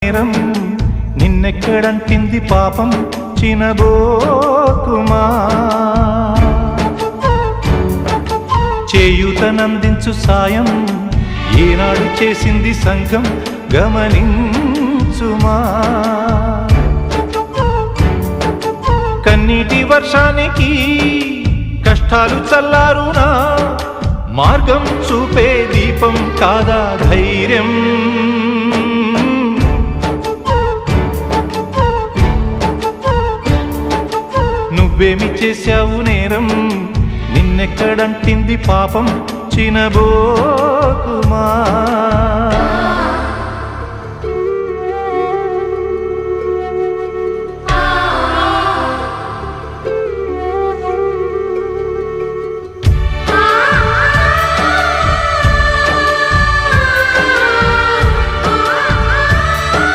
నేరం నిన్నెక్కడంటింది పాపం చినబోకుమా చేయూతనందించు సాయం ఏనాడు చేసింది సంఘం గమనించుమా కన్నీటి వర్షానికి కష్టాలు చల్లారునా మార్గం చూపే దీపం కాదా ధైర్యం నువ్వేమి చేశావు నేరం నిన్నెక్కడంటింది పాపం చినబోకుమా